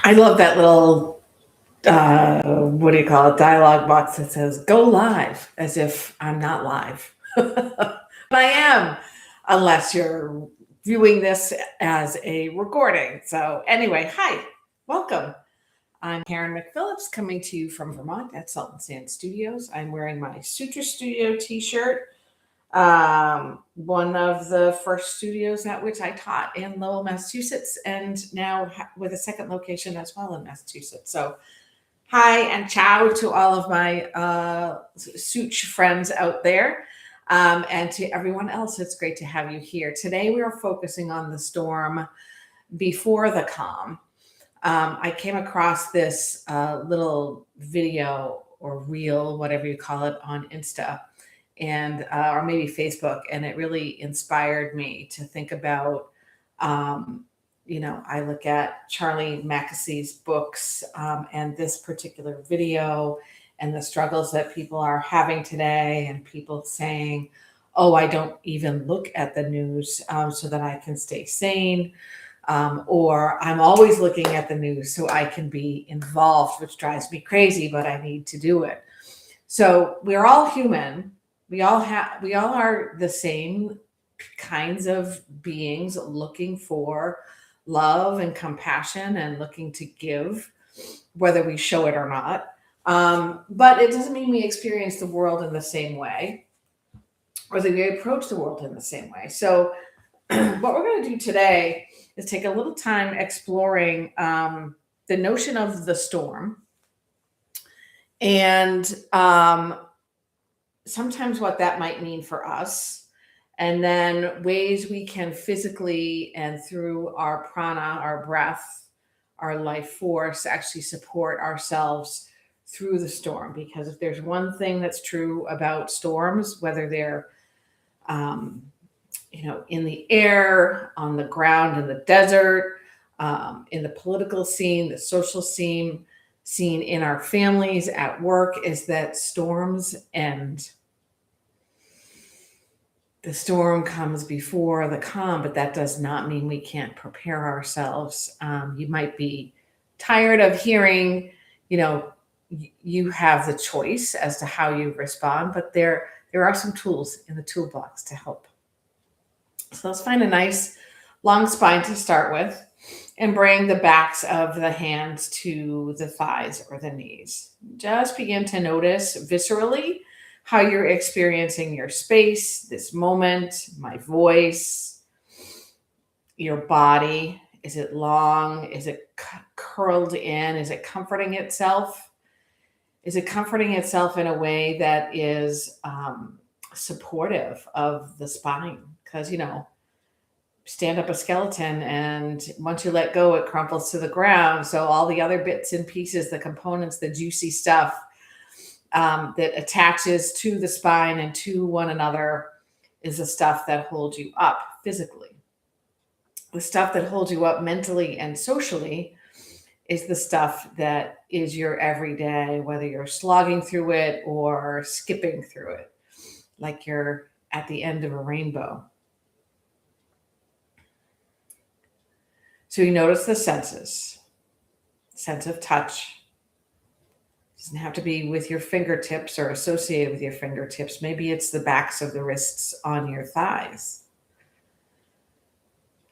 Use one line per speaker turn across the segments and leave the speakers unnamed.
I love that little what do you call it, dialogue box that says "Go live," as if I'm not live, but I am, unless you're viewing this as a recording. So anyway, hi, welcome. I'm Karen McPhillips coming to you from Vermont at Salt and Sand Studios. I'm wearing my Suture Studio t-shirt, one of the first studios at which I taught in Lowell, Massachusetts, and now with a second location as well in Massachusetts. So hi and ciao to all of my Such friends out there. And to everyone else, it's great to have you here. Today we are focusing on the storm before the calm. I came across this little video or reel, whatever you call it, on Insta and or maybe Facebook, and it really inspired me to think about. I look at Charlie Mackessy's books and this particular video and the struggles that people are having today, and people saying, "Oh, I don't even look at the news so that I can stay sane." Or I'm always looking at the news so I can be involved, which drives me crazy, but I need to do it. So we're all human. We all are the same kinds of beings looking for love and compassion and looking to give, whether we show it or not. But it doesn't mean we experience the world in the same way or that we approach the world in the same way. So what we're going to do today is take a little time exploring the notion of the storm and sometimes what that might mean for us, and then ways we can physically and through our prana, our breath, our life force, actually support ourselves through the storm. Because if there's one thing that's true about storms, whether they're um, in the air, on the ground, in the desert, in the political scene, the social scene in our families, at work, is that storms end. The storm comes before the calm, but that does not mean we can't prepare ourselves. You might be tired of hearing, you have the choice as to how you respond, but there are some tools in the toolbox to help. So let's find a nice long spine to start with and bring the backs of the hands to the thighs or the knees. Just begin to notice viscerally how you're experiencing your space, this moment, my voice, your body. Is it long? Is it curled in? Is it comforting itself? Is it comforting itself in a way that is supportive of the spine? Because, stand up a skeleton, and once you let go, it crumples to the ground. So all the other bits and pieces, the components, the juicy stuff that attaches to the spine and to one another is the stuff that holds you up physically. The stuff that holds you up mentally and socially is the stuff that is your everyday, whether you're slogging through it or skipping through it, like you're at the end of a rainbow. So you notice the senses, sense of touch. It doesn't have to be with your fingertips or associated with your fingertips. Maybe it's the backs of the wrists on your thighs.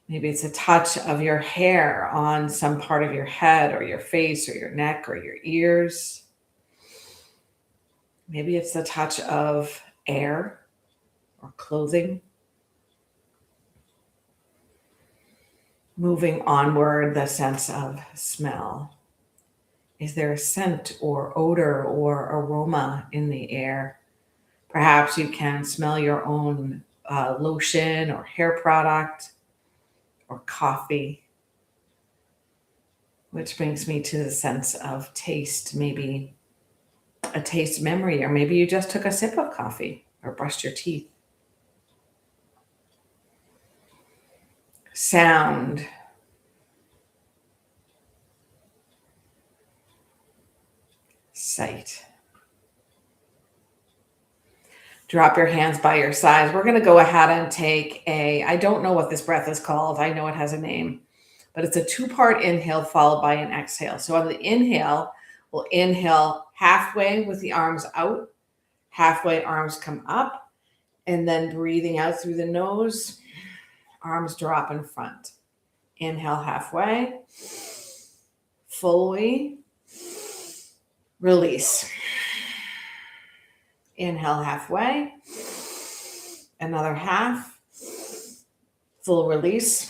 Maybe it's a touch of your hair on some part of your head or your face or your neck or your ears. Maybe it's the touch of air or clothing. Moving onward, the sense of smell. Is there a scent or odor or aroma in the air? Perhaps you can smell your own lotion or hair product or coffee, which brings me to the sense of taste, maybe a taste memory, or maybe you just took a sip of coffee or brushed your teeth. Sound. Sight. Drop your hands by your sides. We're going to go ahead and take I don't know what this breath is called. I know it has a name, but it's a 2-part inhale followed by an exhale. So on the inhale, we'll inhale halfway with the arms out, halfway arms come up, and then breathing out through the nose, arms drop in front. Inhale halfway, fully, release. Inhale halfway, another half, full release.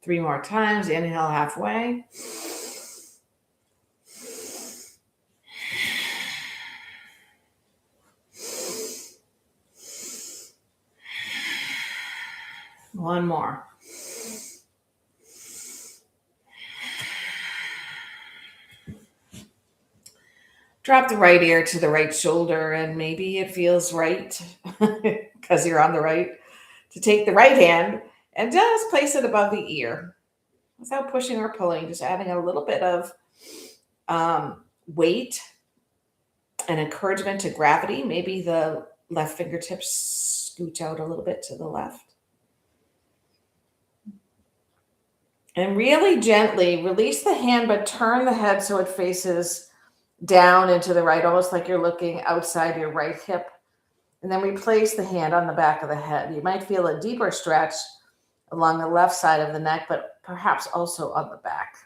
3 more times. Inhale halfway. One more. Drop the right ear to the right shoulder, and maybe it feels right because you're on the right to take the right hand and just place it above the ear without pushing or pulling, just adding a little bit of weight and encouragement to gravity. Maybe the left fingertips scooch out a little bit to the left. And really gently release the hand, but turn the head so it faces down into the right, almost like you're looking outside your right hip. And then replace the hand on the back of the head. You might feel a deeper stretch along the left side of the neck, but perhaps also on the back.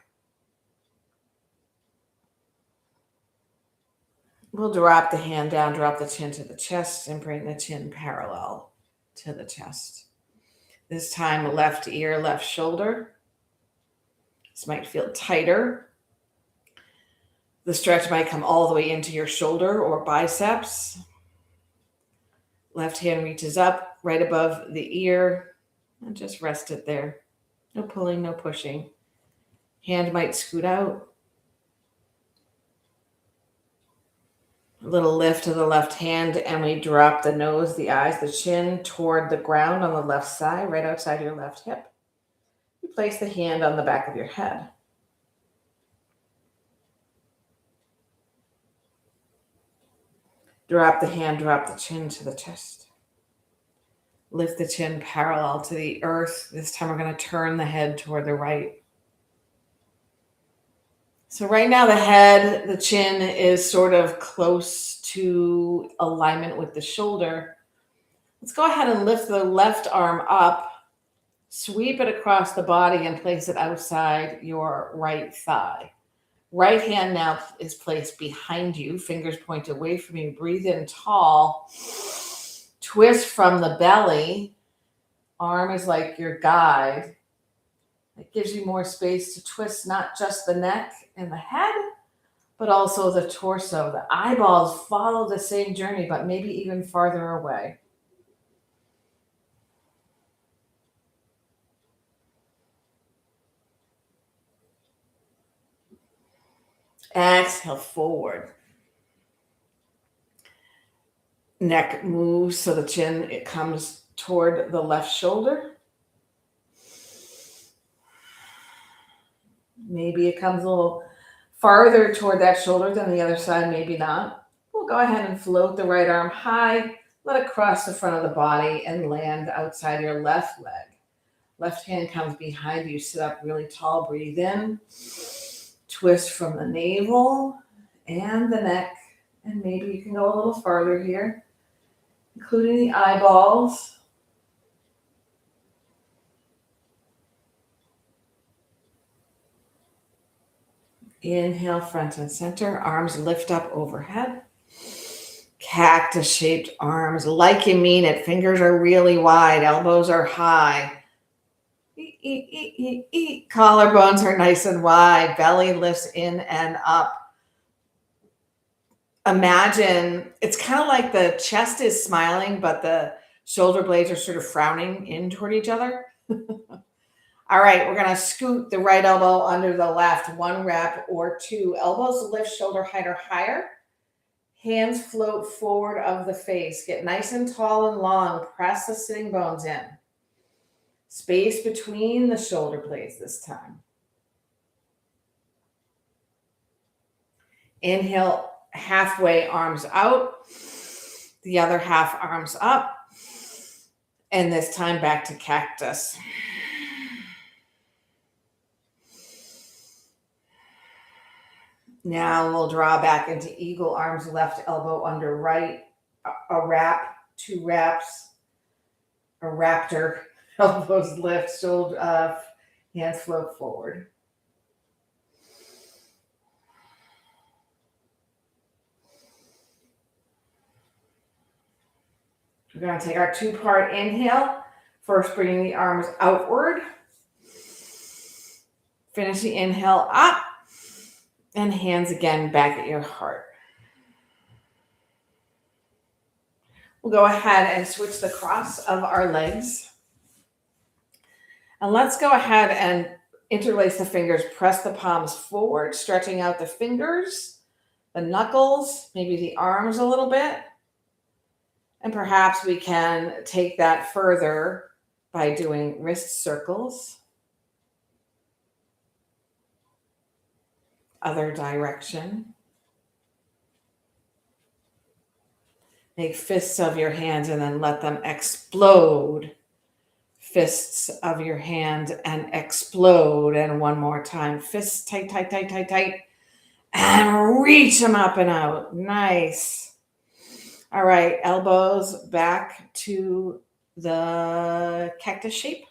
We'll drop the hand down, drop the chin to the chest, and bring the chin parallel to the chest. This time, left ear, left shoulder. This might feel tighter. The stretch might come all the way into your shoulder or biceps. Left hand reaches up right above the ear and just rest it there. No pulling, no pushing. Hand might scoot out. A little lift to the left hand, and we drop the nose, the eyes, the chin toward the ground on the left side, right outside your left hip. You place the hand on the back of your head. Drop the hand, drop the chin to the chest. Lift the chin parallel to the earth. This time we're going to turn the head toward the right. So right now the head, the chin is sort of close to alignment with the shoulder. Let's go ahead and lift the left arm up, sweep it across the body, and place it outside your right thigh. Right hand now is placed behind you, fingers point away from you. Breathe in tall. Twist from the belly. Arm is like your guide. It gives you more space to twist not just the neck and the head, but also the torso. The eyeballs follow the same journey, but maybe even farther away. Exhale forward. Neck moves so the chin, it comes toward the left shoulder. Maybe it comes a little farther toward that shoulder than the other side, maybe not. We'll go ahead and float the right arm high, let it cross the front of the body and land outside your left leg. Left hand comes behind you, sit up really tall, breathe in. Twist from the navel and the neck, and maybe you can go a little farther here, including the eyeballs. Inhale, front and center, arms lift up overhead. Cactus-shaped arms, like you mean it. Fingers are really wide, elbows are high. Collarbones are nice and wide, belly lifts in and up. Imagine, it's kind of like the chest is smiling, but the shoulder blades are sort of frowning in toward each other. All right, we're going to scoot the right elbow under the left, 1 rep or 2. Elbows lift shoulder height or higher. Hands float forward of the face. Get nice and tall and long. Press the sitting bones in. Space between the shoulder blades this time. Inhale, halfway arms out. The other half arms up. And this time back to cactus. Now we'll draw back into eagle, arms left, elbow under right, a wrap, 2 wraps, a raptor, elbows lift, shoulder, hands float forward. We're going to take our 2-part inhale, first bringing the arms outward. Finish the inhale up, and hands again back at your heart. We'll go ahead and switch the cross of our legs. And let's go ahead and interlace the fingers, press the palms forward, stretching out the fingers, the knuckles, maybe the arms a little bit. And perhaps we can take that further by doing wrist circles. Other direction. Make fists of your hands and then let them explode. Fists of your hand and explode. And one more time. Fists tight, tight, tight, tight, tight. And reach them up and out. Nice. All right, elbows back to the cactus shape.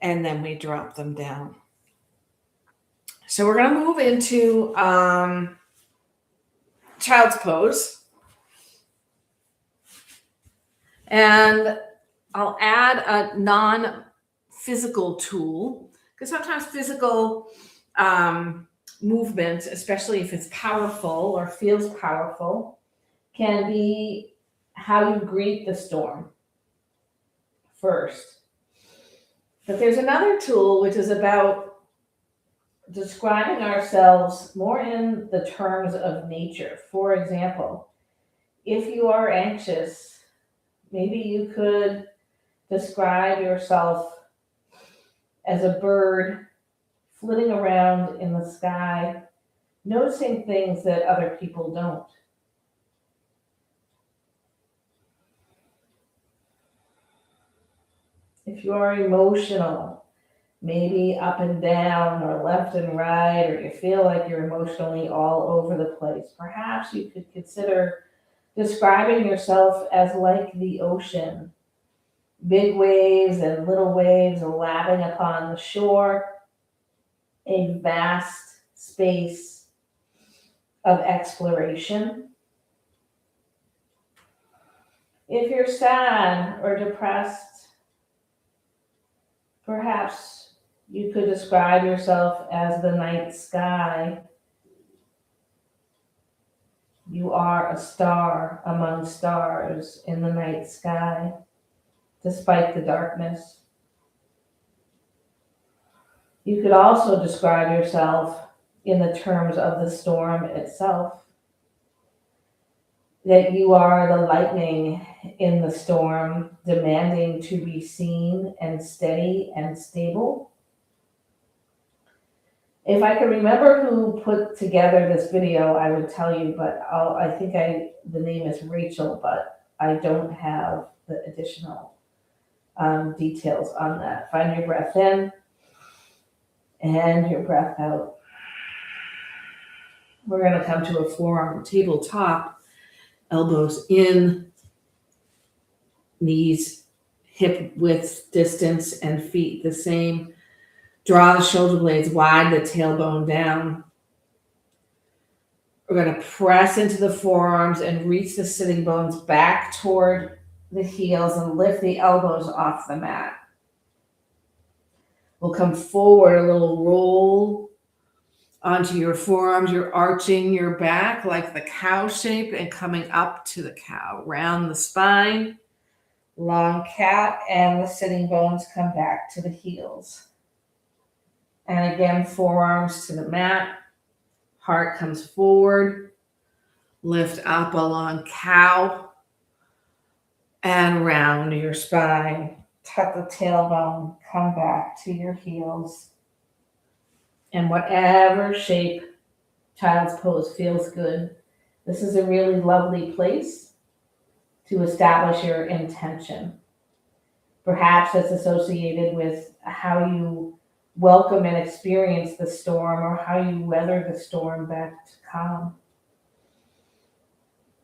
And then we drop them down. So we're going to move into child's pose. And I'll add a non-physical tool, because sometimes physical movement, especially if it's powerful or feels powerful, can be how you greet the storm first. But there's another tool which is about describing ourselves more in the terms of nature. For example, if you are anxious, maybe you could describe yourself as a bird flitting around in the sky, noticing things that other people don't. If you are emotional, maybe up and down or left and right, or you feel like you're emotionally all over the place, perhaps you could consider describing yourself as like the ocean. Big waves and little waves lapping upon the shore, a vast space of exploration. If you're sad or depressed, perhaps you could describe yourself as the night sky. You are a star among stars in the night sky, despite the darkness. You could also describe yourself in the terms of the storm itself, that you are the lightning in the storm, demanding to be seen and steady and stable. If I could remember who put together this video, I would tell you, but I think the name is Rachel, but I don't have the additional details on that. Find your breath in and your breath out. We're going to come to a forearm tabletop, elbows in, knees hip width distance, and feet the same. Draw the shoulder blades wide, the tailbone down. We're going to press into the forearms and reach the sitting bones back toward the heels and lift the elbows off the mat. We'll come forward, a little roll onto your forearms. You're arching your back like the cow shape and coming up to the cow. Round the spine, long cat, and the sitting bones come back to the heels. And again, forearms to the mat. Heart comes forward. Lift up a long cow. And round your spine. Tuck the tailbone. Come back to your heels. And whatever shape child's pose feels good. This is a really lovely place to establish your intention. Perhaps it's associated with how you welcome and experience the storm, or how you weather the storm back to calm.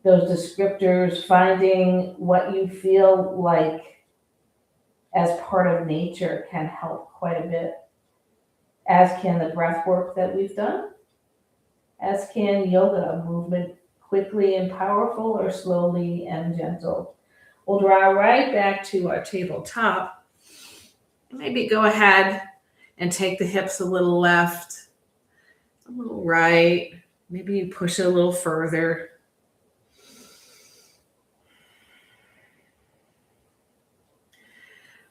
Those descriptors, finding what you feel like as part of nature, can help quite a bit, as can the breath work that we've done, as can yoga movement, quickly and powerful or slowly and gentle. We'll draw right back to our tabletop. Maybe go ahead and take the hips a little left, a little right. Maybe you push it a little further.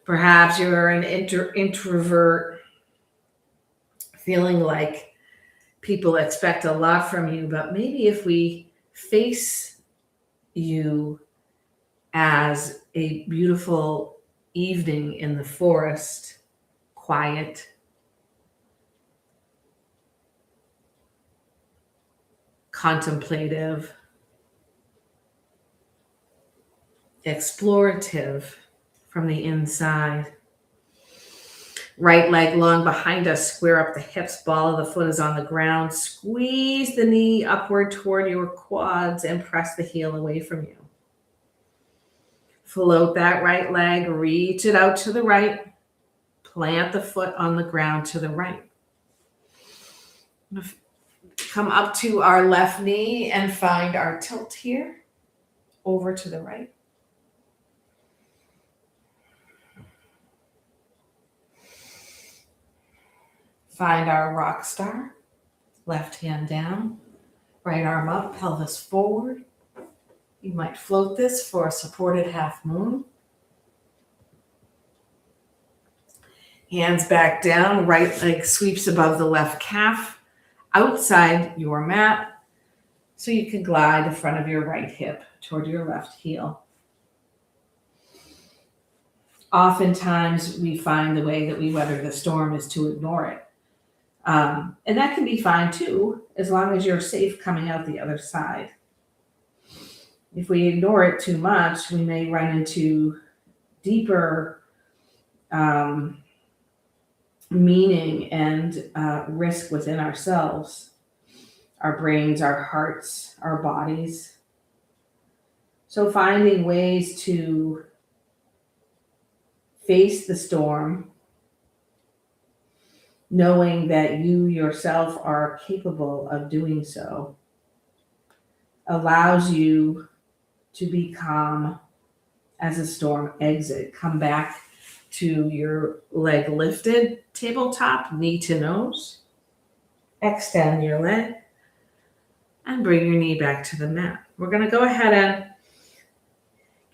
Perhaps you're an introvert, feeling like people expect a lot from you, but maybe if we face you as a beautiful evening in the forest, quiet, contemplative, explorative from the inside. Right leg long behind us, square up the hips, ball of the foot is on the ground. Squeeze the knee upward toward your quads and press the heel away from you. Float that right leg, reach it out to the right. Plant the foot on the ground to the right. Come up to our left knee and find our tilt here, over to the right. Find our rock star, left hand down, right arm up, pelvis forward. You might float this for a supported half moon. Hands back down, right leg sweeps above the left calf, outside your mat, so you can glide the front of your right hip toward your left heel. Oftentimes, we find the way that we weather the storm is to ignore it. And that can be fine too, as long as you're safe coming out the other side. If we ignore it too much, we may run into deeper meaning and risk within ourselves, our brains, our hearts, our bodies. So finding ways to face the storm, knowing that you yourself are capable of doing so, allows you to be calm as a storm exit. Come back to your leg lifted, tabletop, knee to nose. Extend your leg and bring your knee back to the mat. We're going to go ahead and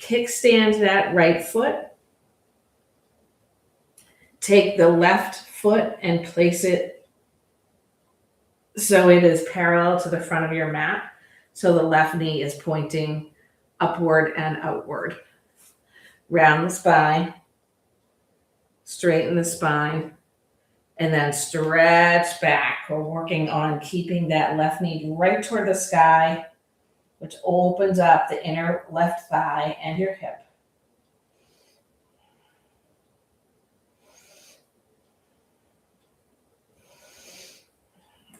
kickstand that right foot. Take the left foot and place it so it is parallel to the front of your mat. So the left knee is pointing upward and outward. Round the spine, straighten the spine, and then stretch back. We're working on keeping that left knee right toward the sky, which opens up the inner left thigh and your hip.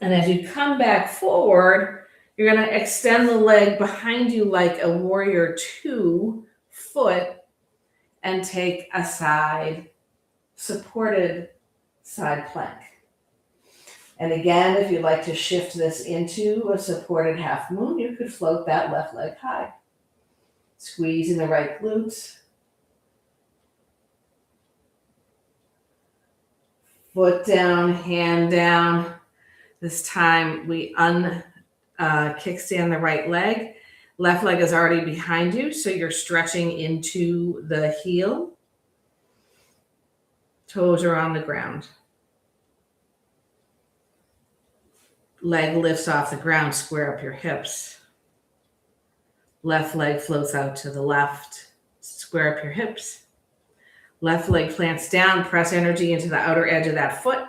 And as you come back forward, you're going to extend the leg behind you like a warrior 2 foot and take a side, supported side plank. And again, if you'd like to shift this into a supported half moon, you could float that left leg high. Squeezing the right glutes. Foot down, hand down. This time we kickstand the right leg. Left leg is already behind you, so you're stretching into the heel. Toes are on the ground. Leg lifts off the ground, square up your hips. Left leg floats out to the left, square up your hips. Left leg plants down, press energy into the outer edge of that foot.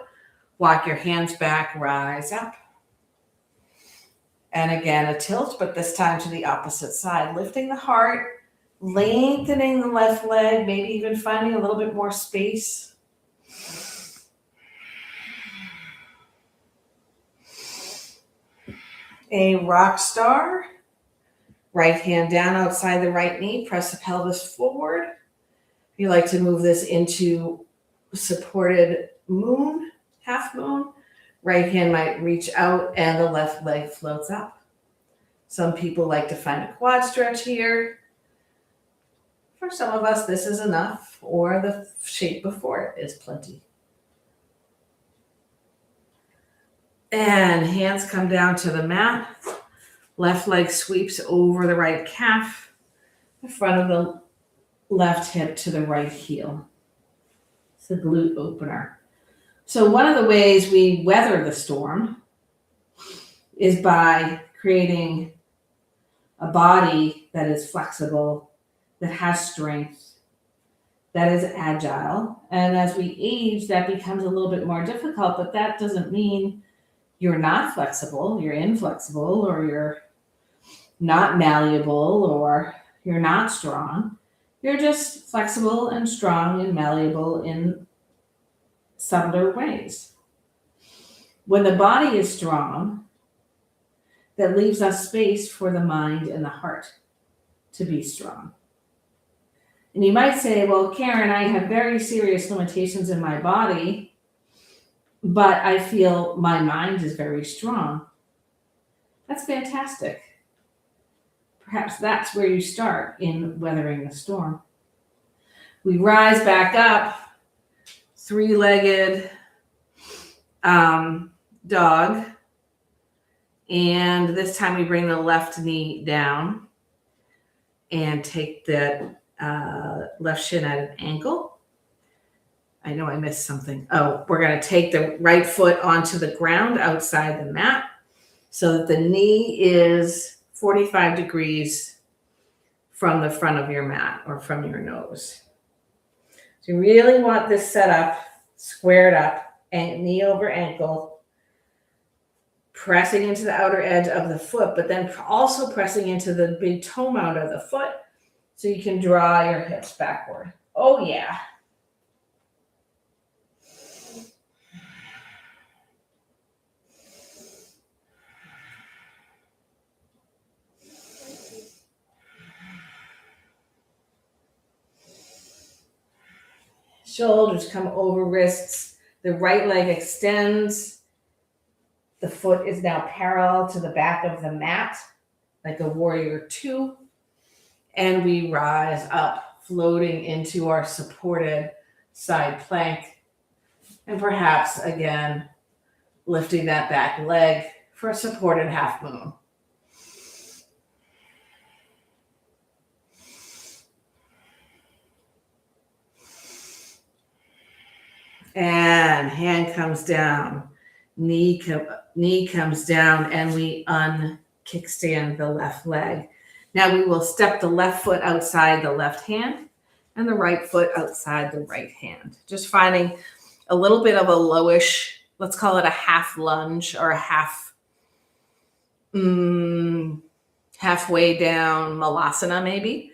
Walk your hands back, rise up. And again, a tilt, but this time to the opposite side. Lifting the heart, lengthening the left leg, maybe even finding a little bit more space. A rock star. Right hand down outside the right knee. Press the pelvis forward. If you like to move this into supported moon, half moon, right hand might reach out and the left leg floats up. Some people like to find a quad stretch here. For some of us, this is enough, or the shape before it is plenty. And hands come down to the mat. Left leg sweeps over the right calf, the front of the left hip to the right heel. It's the glute opener. So one of the ways we weather the storm is by creating a body that is flexible, that has strength, that is agile. And as we age, that becomes a little bit more difficult, but that doesn't mean you're not flexible, you're inflexible, or you're not malleable, or you're not strong. You're just flexible and strong and malleable in subtler ways. When the body is strong, that leaves us space for the mind and the heart to be strong. And you might say, well, Karen, I have very serious limitations in my body, but I feel my mind is very strong. That's fantastic. Perhaps that's where you start in weathering the storm. We rise back up, three-legged dog. And this time we bring the left knee down and take the left shin at an ankle. I know I missed something. Oh, we're going to take the right foot onto the ground outside the mat so that the knee is 45 degrees from the front of your mat or from your nose. So you really want this set up, squared up, and knee over ankle, pressing into the outer edge of the foot, but then also pressing into the big toe mount of the foot so you can draw your hips backward. Oh, yeah. Shoulders come over wrists. The right leg extends. The foot is now parallel to the back of the mat, like a warrior two. And we rise up, floating into our supported side plank. And perhaps, again, lifting that back leg for a supported half moon. And hand comes down, knee comes down, and we unkickstand the left leg. Now we will step the left foot outside the left hand and the right foot outside the right hand. Just finding a little bit of a lowish, let's call it a half lunge or a halfway down malasana maybe.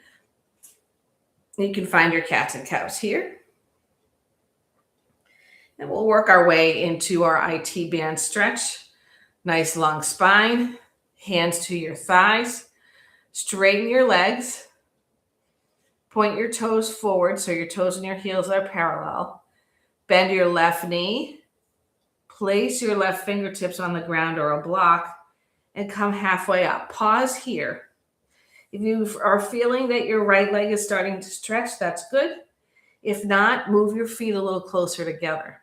You can find your cats and cows here. And we'll work our way into our IT band stretch. Nice long spine, hands to your thighs. Straighten your legs. Point your toes forward so your toes and your heels are parallel. Bend your left knee. Place your left fingertips on the ground or a block and come halfway up. Pause here. If you are feeling that your right leg is starting to stretch, that's good. If not, move your feet a little closer together.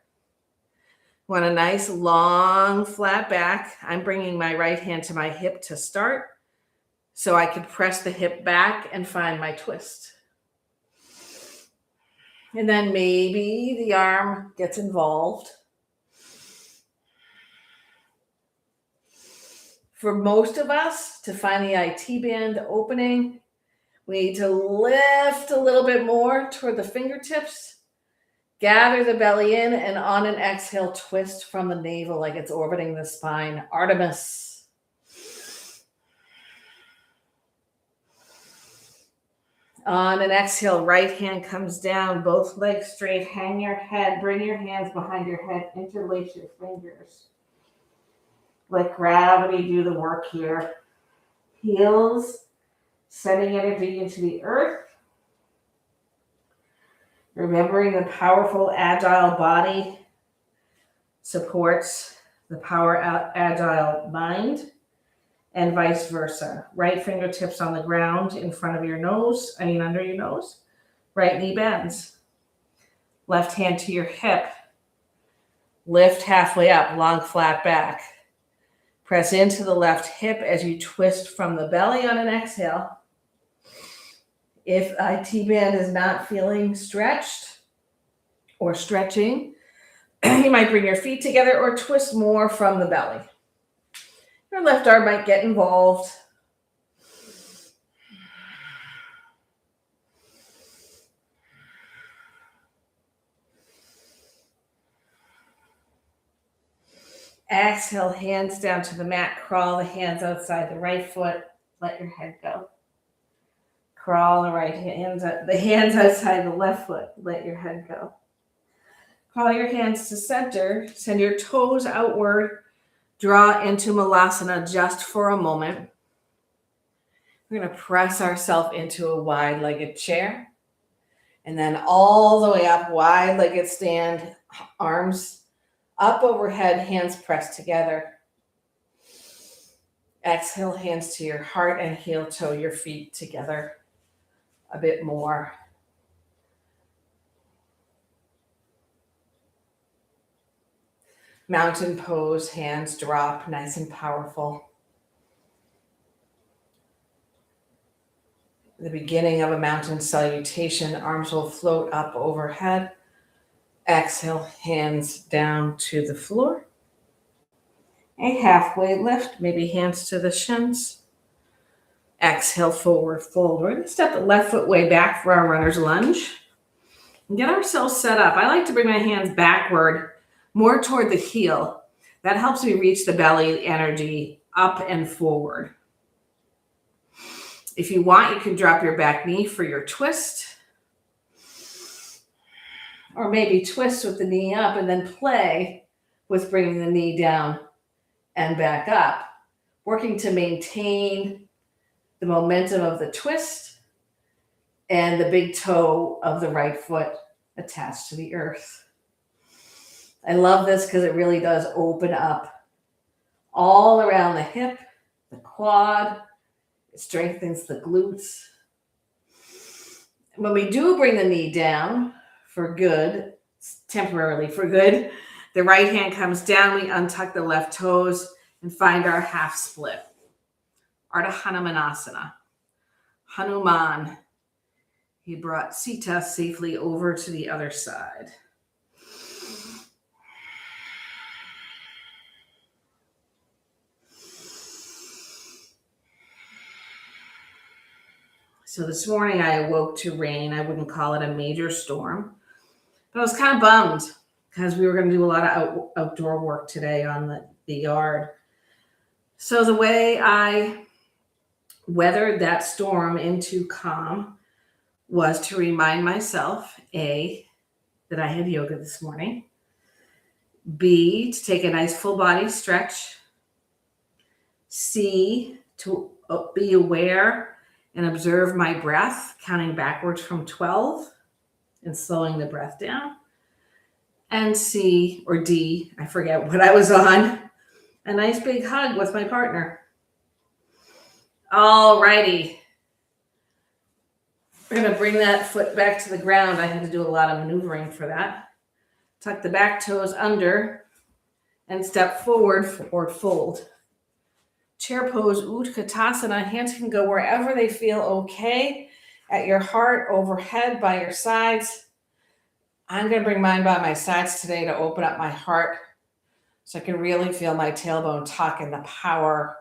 Want a nice long flat back. I'm bringing my right hand to my hip to start so I can press the hip back and find my twist. And then maybe the arm gets involved. For most of us, to find the IT band opening, we need to lift a little bit more toward the fingertips. Gather the belly in, and on an exhale, twist from the navel like it's orbiting the spine. Artemis. On an exhale, right hand comes down, both legs straight. Hang your head, bring your hands behind your head, interlace your fingers. Let gravity do the work here. Heels, sending energy into the earth. Remembering the powerful, agile body supports the agile mind, and vice versa. Right fingertips on the ground in front of your nose, under your nose. Right knee bends. Left hand to your hip. Lift halfway up, long flat back. Press into the left hip as you twist from the belly on an exhale. If IT band is not feeling stretched or stretching, you might bring your feet together or twist more from the belly. Your left arm might get involved. Exhale, hands down to the mat. Crawl the hands outside the right foot. Let your head go. Crawl the hands outside the left foot. Let your head go. Crawl your hands to center. Send your toes outward. Draw into Malasana just for a moment. We're going to press ourselves into a wide-legged chair. And then all the way up, wide-legged stand, arms up overhead, hands pressed together. Exhale, hands to your heart and heel toe your feet together a bit more. Mountain pose, hands drop, nice and powerful. The beginning of a mountain salutation, arms will float up overhead. Exhale, hands down to the floor. A halfway lift, maybe hands to the shins. Exhale, forward fold. We're going to step the left foot way back for our runner's lunge and get ourselves set up. I like to bring my hands backward, more toward the heel. That helps me reach the belly energy up and forward. If you want, you can drop your back knee for your twist. Or maybe twist with the knee up and then play with bringing the knee down and back up, working to maintain the momentum of the twist and the big toe of the right foot attached to the earth. I love this because it really does open up all around the hip, the quad. It strengthens the glutes. When we do bring the knee down for good, temporarily for good, the right hand comes down, we untuck the left toes and find our half split. Ardha Hanumanasana. Hanuman, he brought Sita safely over to the other side. So this morning I awoke to rain. I wouldn't call it a major storm, but I was kind of bummed because we were going to do a lot of outdoor work today on the yard. So the way I weathered that storm into calm was to remind myself, A, that I had yoga this morning, B, to take a nice full body stretch, C, to be aware and observe my breath, counting backwards from 12 and slowing the breath down. And C, or D, I forget what I was on, a nice big hug with my partner. All righty. We're going to bring that foot back to the ground. I had to do a lot of maneuvering for that. Tuck the back toes under and step forward fold. Chair pose, Utkatasana. Hands can go wherever they feel okay. At your heart, overhead, by your sides. I'm going to bring mine by my sides today to open up my heart so I can really feel my tailbone tuck and the power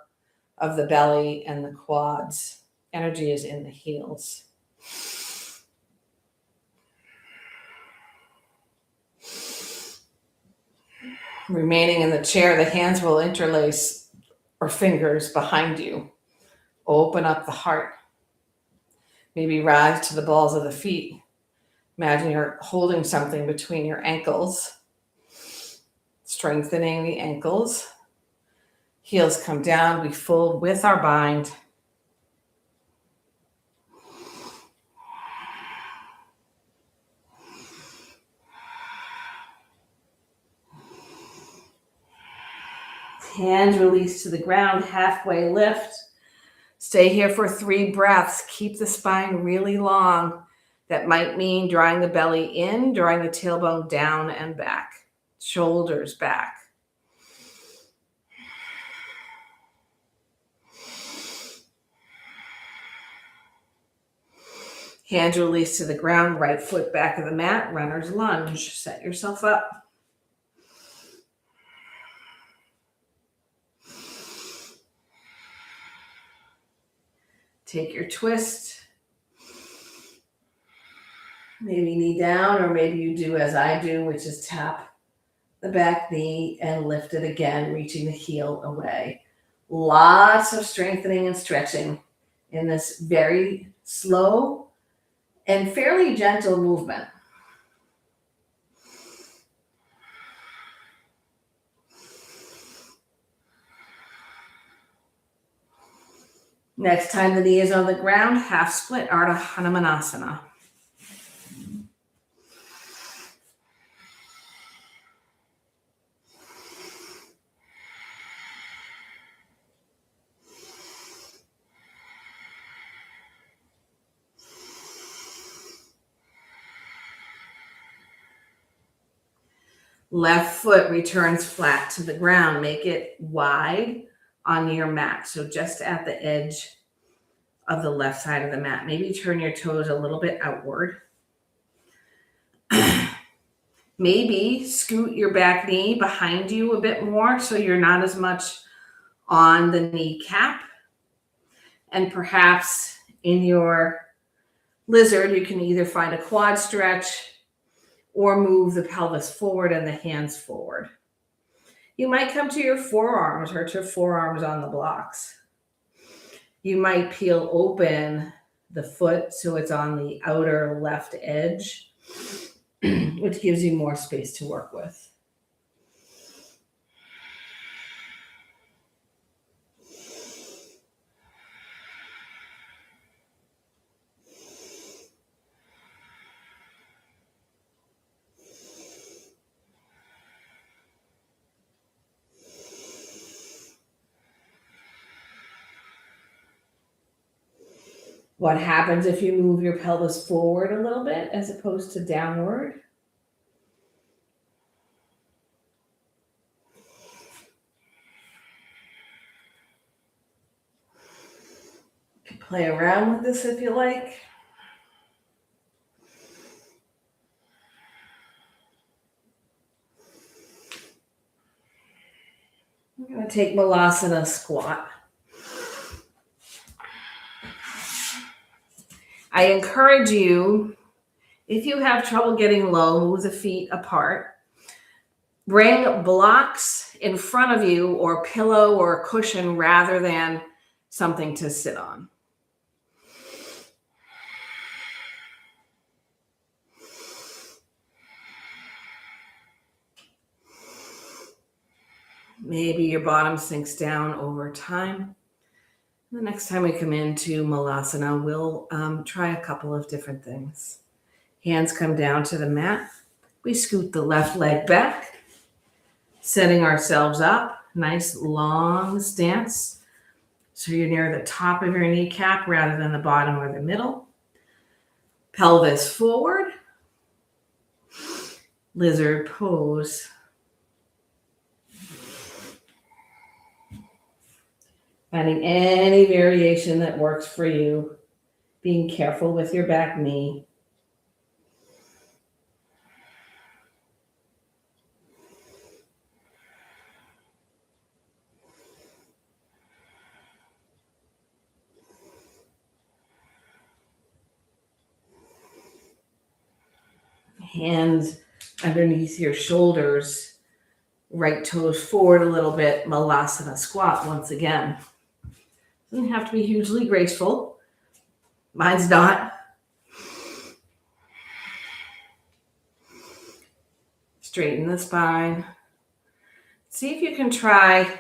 of the belly and the quads. Energy is in the heels. Remaining in the chair, the hands will interlace or fingers behind you. Open up the heart. Maybe rise to the balls of the feet. Imagine you're holding something between your ankles, strengthening the ankles. Heels come down, we fold with our bind. Hands release to the ground, halfway lift. Stay here for 3 breaths. Keep the spine really long. That might mean drawing the belly in, drawing the tailbone down and back. Shoulders back. Hands release to the ground, right foot back of the mat, runner's lunge. Set yourself up. Take your twist. Maybe knee down, or maybe you do as I do, which is tap the back knee and lift it again, reaching the heel away. Lots of strengthening and stretching in this very slow and fairly gentle movement. Next time the knee is on the ground, half split, Ardha Hanumanasana. Left foot returns flat to the ground. Make it wide on your mat. So just at the edge of the left side of the mat. Maybe turn your toes a little bit outward. Maybe scoot your back knee behind you a bit more so you're not as much on the kneecap. And perhaps in your lizard, you can either find a quad stretch or move the pelvis forward and the hands forward. You might come to your forearms or to forearms on the blocks. You might peel open the foot so it's on the outer left edge, which gives you more space to work with. What happens if you move your pelvis forward a little bit as opposed to downward? You can play around with this if you like. I'm going to take Malasana squat. I encourage you, if you have trouble getting low, move the feet apart. Bring blocks in front of you or a pillow or a cushion rather than something to sit on. Maybe your bottom sinks down over time. The next time we come into Malasana, we'll try a couple of different things. Hands come down to the mat. We scoot the left leg back, setting ourselves up. Nice long stance. So you're near the top of your kneecap rather than the bottom or the middle. Pelvis forward. Lizard pose. Finding any variation that works for you. Being careful with your back knee. Hands underneath your shoulders. Right toes forward a little bit. Malasana squat once again. Doesn't have to be hugely graceful. Mine's not. Straighten the spine. See if you can try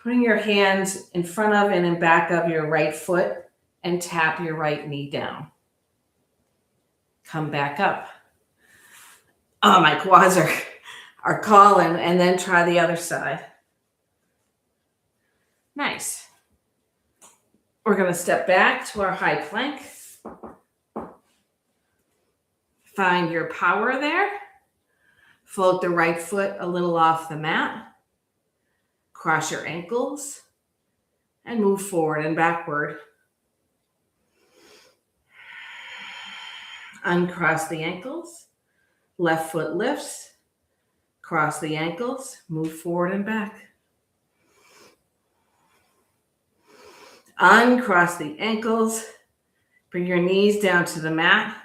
Bring your hands in front of and in back of your right foot and tap your right knee down. Come back up. Oh, my quads are calling. And then try the other side. Nice. We're going to step back to our high plank. Find your power there. Float the right foot a little off the mat. Cross your ankles and move forward and backward. Uncross the ankles. Left foot lifts. Cross the ankles. Move forward and back. Uncross the ankles. Bring your knees down to the mat.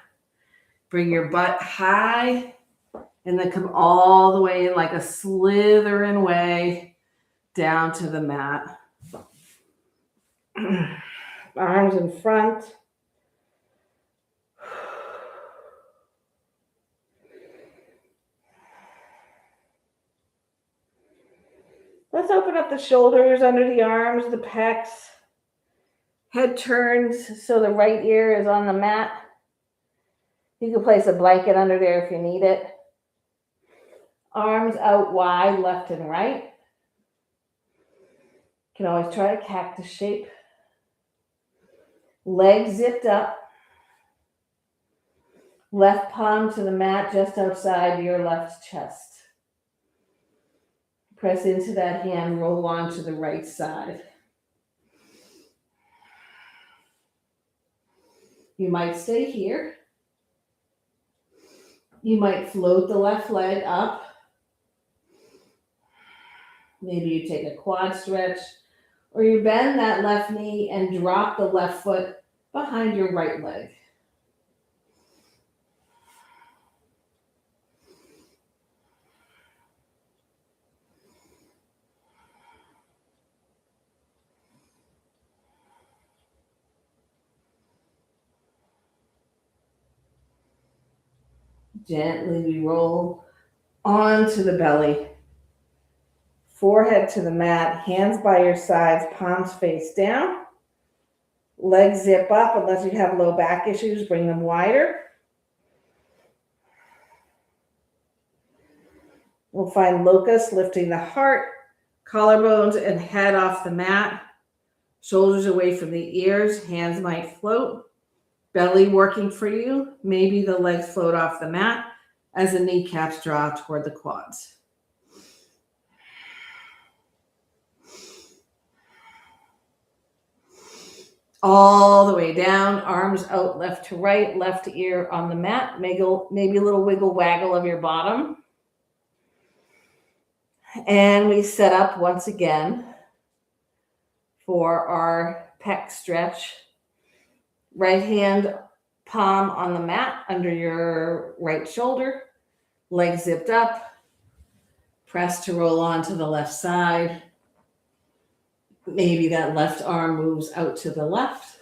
Bring your butt high. And then come all the way in like a slithering way down to the mat. Arms in front. Let's open up the shoulders under the arms, the pecs. Head turns so the right ear is on the mat. You can place a blanket under there if you need it. Arms out wide, left and right. You can always try a cactus shape. Legs zipped up. Left palm to the mat just outside your left chest. Press into that hand, roll on to the right side. You might stay here. You might float the left leg up. Maybe you take a quad stretch, or you bend that left knee and drop the left foot behind your right leg. Gently we roll onto the belly. Forehead to the mat, hands by your sides, palms face down. Legs zip up, unless you have low back issues, bring them wider. We'll find locust, lifting the heart, collarbones and head off the mat. Shoulders away from the ears, hands might float. Belly working for you. Maybe the legs float off the mat as the kneecaps draw toward the quads. All the way down, arms out left to right, left ear on the mat. Maybe a little wiggle waggle of your bottom. And we set up once again for our pec stretch. Right hand palm on the mat under your right shoulder. Legs zipped up. Press to roll on to the left side. Maybe that left arm moves out to the left.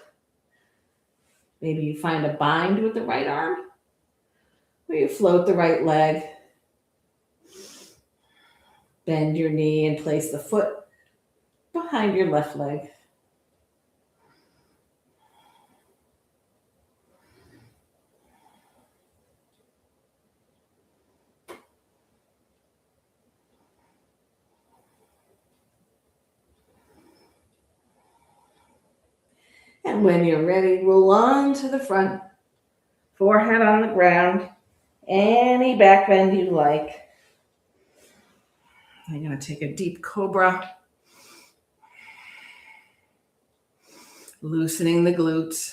Maybe you find a bind with the right arm. Or you float the right leg. Bend your knee and place the foot behind your left leg. And when you're ready, roll on to the front, forehead on the ground, any back bend you like. I'm going to take a deep cobra, loosening the glutes.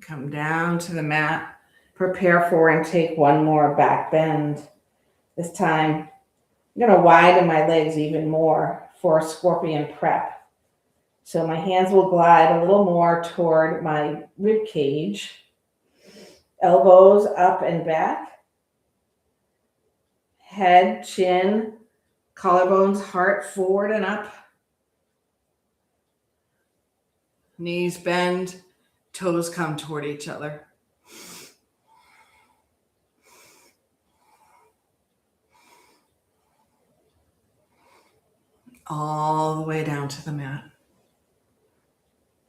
Come down to the mat, prepare for and take one more back bend. This time, I'm going to widen my legs even more for a scorpion prep. So my hands will glide a little more toward my rib cage. Elbows up and back. Head, chin, collarbones, heart forward and up. Knees bend, toes come toward each other. all the way down to the mat.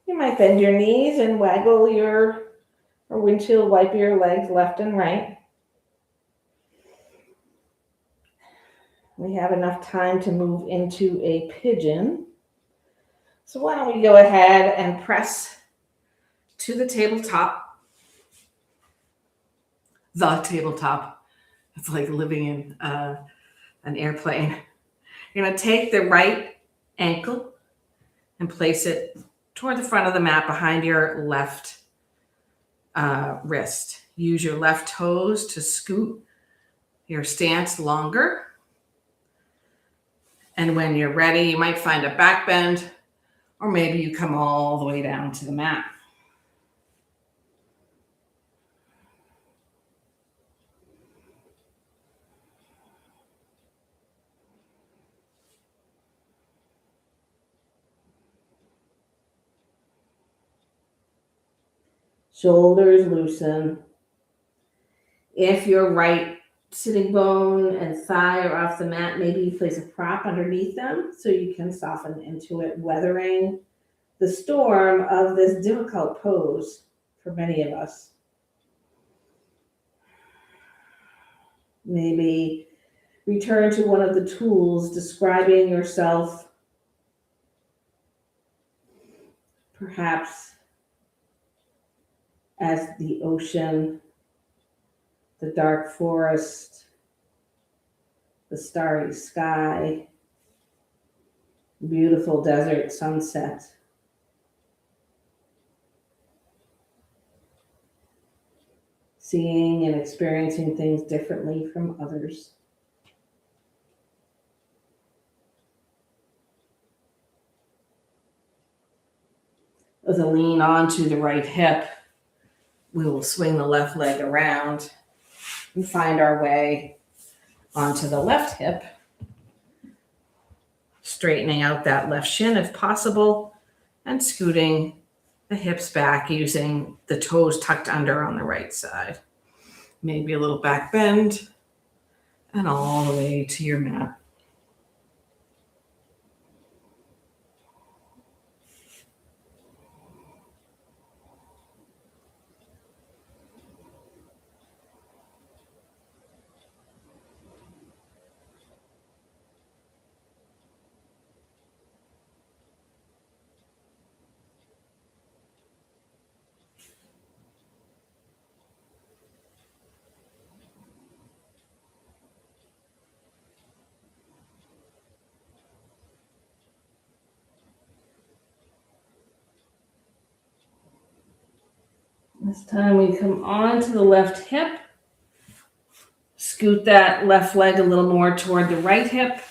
You might bend your knees and waggle or windshield wipe your legs left and right. We have enough time to move into a pigeon. So why don't we go ahead and press
To the tabletop. The tabletop. It's like living in an airplane. You're going to take the right ankle and place it toward the front of the mat behind your left wrist. Use your left toes to scoot your stance longer. And when you're ready, you might find a back bend, or maybe you come all the way down to the mat.
shoulders loosen. If your right sitting bone and thigh are off the mat, maybe you place a prop underneath them so you can soften into it, weathering the storm of this difficult pose for many of us. Maybe return to one of the tools describing yourself, perhaps as the ocean, the dark forest, the starry sky, beautiful desert sunset. Seeing and experiencing things differently from others.
With a lean onto the right hip, we will swing the left leg around and find our way onto the left hip, straightening out that left shin if possible, and scooting the hips back using the toes tucked under on the right side. Maybe a little back bend, and all the way to your mat.
This time we come onto the left hip, scoot that left leg a little more toward the right hip,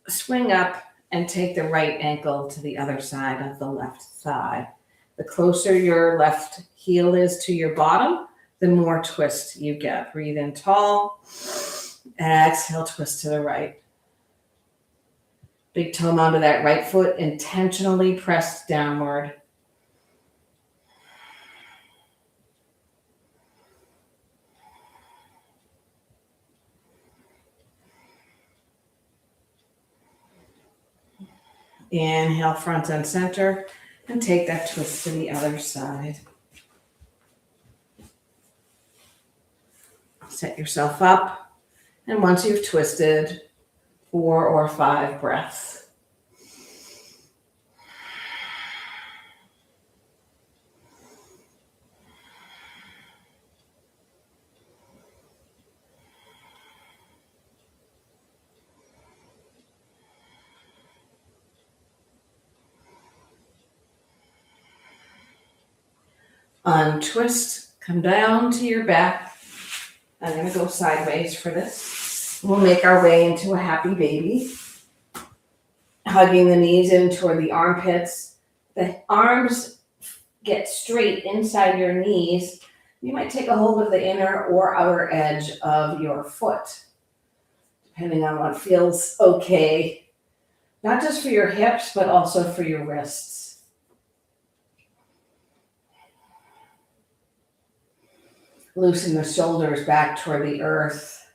swing up and take the right ankle to the other side of the left thigh. The closer your left heel is to your bottom, the more twist you get. Breathe in tall, exhale, twist to the right. Big toe onto that right foot, intentionally pressed downward. Inhale, front and center, and take that twist to the other side. Set yourself up, and once you've twisted, 4 or 5 breaths. Untwist, come down to your back. I'm going to go sideways for this. We'll make our way into a happy baby. Hugging the knees in toward the armpits. The arms get straight inside your knees. You might take a hold of the inner or outer edge of your foot, depending on what feels okay. Not just for your hips, but also for your wrists. Loosen the shoulders back toward the earth.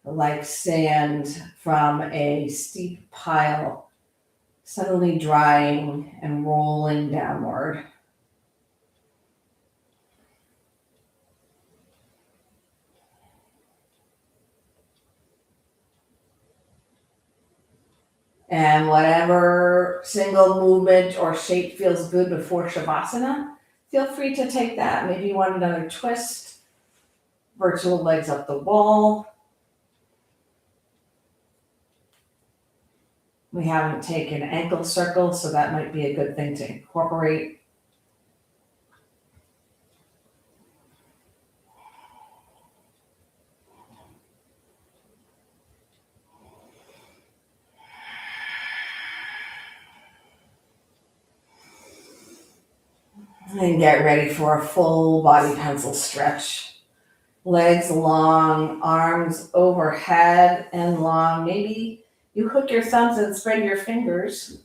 like sand from a steep pile, suddenly drying and rolling downward. And whatever single movement or shape feels good before Shavasana, feel free to take that. Maybe you want another twist, virtual legs up the wall. We haven't taken ankle circles, so that might be a good thing to incorporate. And get ready for a full body pencil stretch. Legs long, arms overhead and long. Maybe you hook your thumbs and spread your fingers.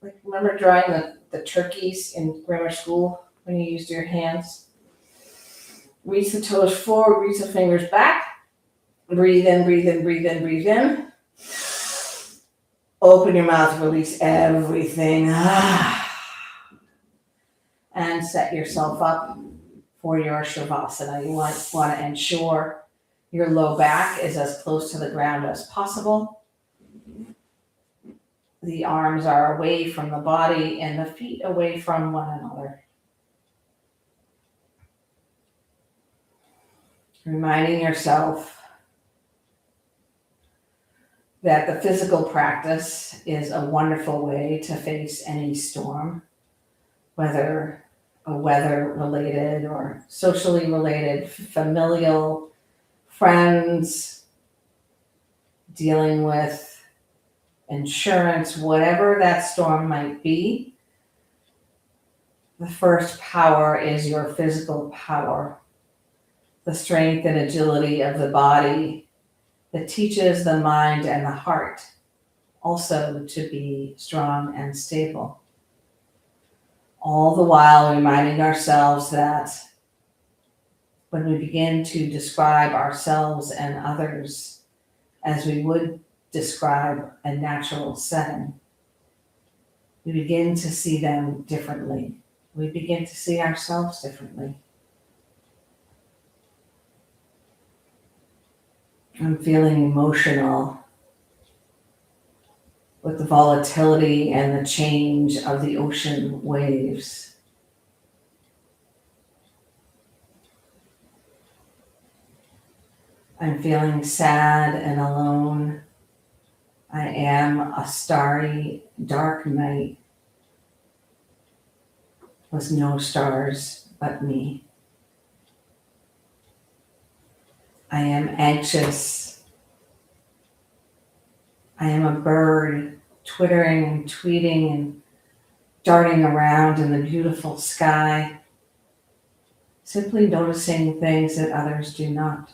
Like, remember drawing the turkeys in grammar school when you used your hands? Reach the toes forward, reach the fingers back. Breathe in, breathe in, breathe in, breathe in. Open your mouth, release everything. And set yourself up for your Shavasana. You want to ensure your low back is as close to the ground as possible. The arms are away from the body and the feet away from one another. Reminding yourself that the physical practice is a wonderful way to face any storm, whether a weather-related or socially related, familial, friends, dealing with insurance, whatever that storm might be. The first power is your physical power, the strength and agility of the body that teaches the mind and the heart also to be strong and stable. All the while reminding ourselves that when we begin to describe ourselves and others as we would describe a natural setting, we begin to see them differently. We begin to see ourselves differently. I'm feeling emotional with the volatility and the change of the ocean waves. I'm feeling sad and alone. I am a starry, dark night with no stars but me. I am anxious. I am a bird twittering and tweeting and darting around in the beautiful sky, simply noticing things that others do not.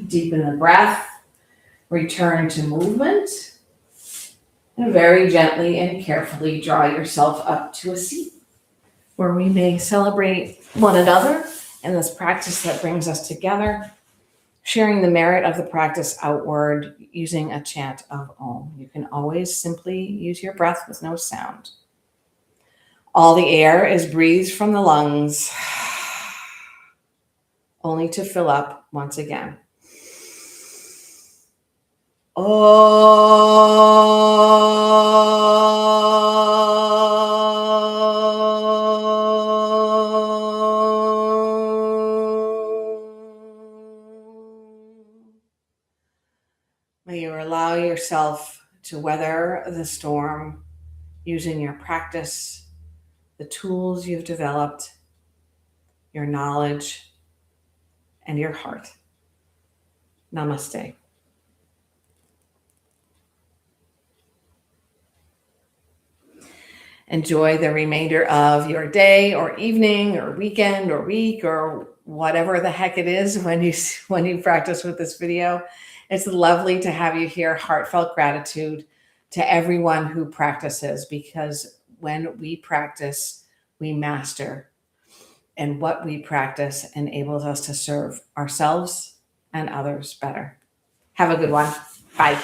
Deepen the breath, return to movement, and very gently and carefully draw yourself up to a seat where we may celebrate one another in this practice that brings us together, sharing the merit of the practice outward using a chant of Om. You can always simply use your breath with no sound. All the air is breathed from the lungs, only to fill up once again. May you allow yourself to weather the storm using your practice, the tools you've developed, your knowledge, and your heart. Namaste.
Enjoy the remainder of your day or evening or weekend or week or whatever the heck it is when you practice with this video. It's lovely to have you here. Heartfelt gratitude to everyone who practices, because when we practice, we master. And what we practice enables us to serve ourselves and others better. Have a good one. Bye.